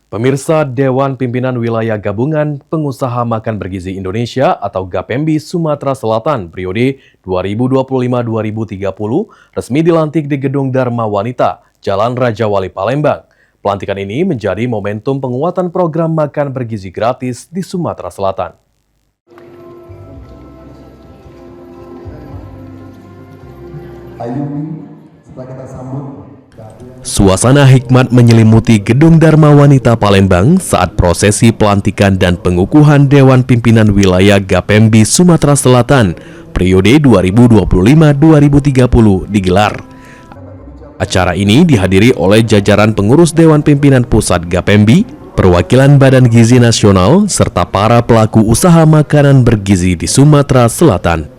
Pemirsa Dewan Pimpinan Wilayah Gabungan Pengusaha Makan Bergizi Indonesia atau GAPEMBI Sumatera Selatan periode 2025-2030 resmi dilantik di Gedung Dharma Wanita, Jalan Raja Wali Palembang. Pelantikan ini menjadi momentum penguatan program makan bergizi gratis di Sumatera Selatan. Setelah kita sambut. Suasana hikmat menyelimuti Gedung Dharma Wanita Palembang saat prosesi pelantikan dan pengukuhan Dewan Pimpinan Wilayah GAPEMBI Sumatera Selatan periode 2025-2030 digelar. Acara ini dihadiri oleh jajaran pengurus Dewan Pimpinan Pusat GAPEMBI, perwakilan Badan Gizi Nasional, serta para pelaku usaha makanan bergizi di Sumatera Selatan.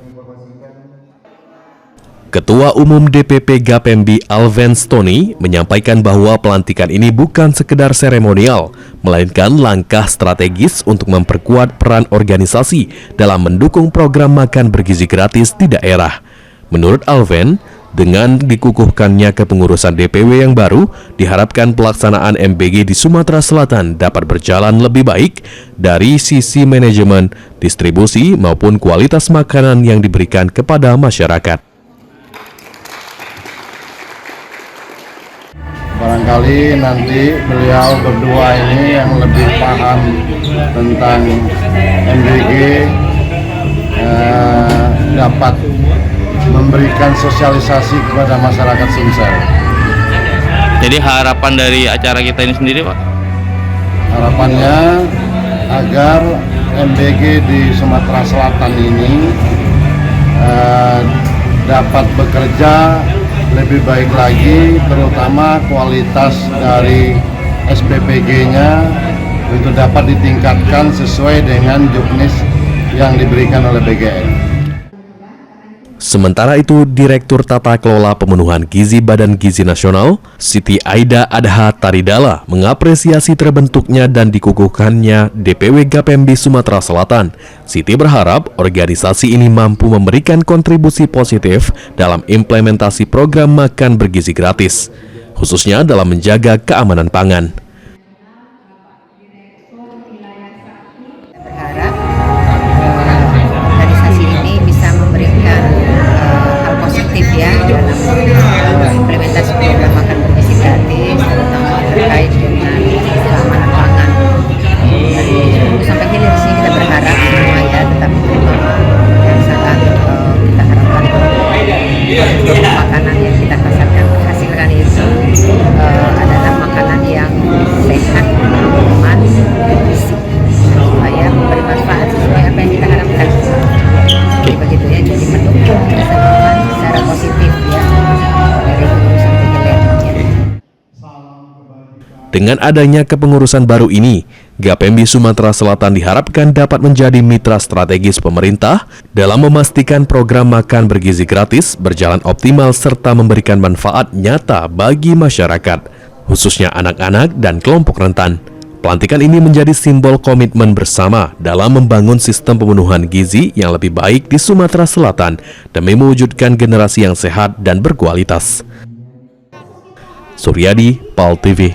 Ketua Umum DPP GAPEMBI Alven Stoni menyampaikan bahwa pelantikan ini bukan sekedar seremonial, melainkan langkah strategis untuk memperkuat peran organisasi dalam mendukung program makan bergizi gratis di daerah. Menurut Alven, dengan dikukuhkannya kepengurusan DPW yang baru, diharapkan pelaksanaan MBG di Sumatera Selatan dapat berjalan lebih baik dari sisi manajemen, distribusi maupun kualitas makanan yang diberikan kepada masyarakat. Barangkali nanti beliau berdua ini yang lebih paham tentang MBG dapat memberikan sosialisasi kepada masyarakat Sumsel. Jadi harapan dari acara kita ini sendiri, Pak? Harapannya agar MBG di Sumatera Selatan ini dapat bekerja lebih baik lagi, terutama kualitas dari SPPG-nya itu dapat ditingkatkan sesuai dengan juknis yang diberikan oleh BGN. Sementara itu, Direktur Tata Kelola Pemenuhan Gizi Badan Gizi Nasional, Siti Aida Adha Taridala, mengapresiasi terbentuknya dan dikukuhkannya DPW GAPEMBI Sumatera Selatan. Siti berharap organisasi ini mampu memberikan kontribusi positif dalam implementasi program makan bergizi gratis, khususnya dalam menjaga keamanan pangan. Berharap organisasi ini bisa memberikan hal positif ya dalam implementasi program makan bergizi gratis, terutama terkait dengan keamanan pangan. Dari hulu sampai hilir sih kita berharap semua ya tetap menerima yang sangat kita harapkan bahwa makanan yang kita hasilkan itu adalah makanan yang sehat, aman, bergizi, supaya memberi manfaat sesuai apa yang kita harapkan. Jadi begitu ya, jadi mendukung keseluruhan secara positif ya dari hulu sampai hilir. Dengan adanya kepengurusan baru ini, GAPEMBI Sumatera Selatan diharapkan dapat menjadi mitra strategis pemerintah dalam memastikan program makan bergizi gratis berjalan optimal serta memberikan manfaat nyata bagi masyarakat, khususnya anak-anak dan kelompok rentan. Pelantikan ini menjadi simbol komitmen bersama dalam membangun sistem pemenuhan gizi yang lebih baik di Sumatera Selatan demi mewujudkan generasi yang sehat dan berkualitas. Suryadi, PAL TV.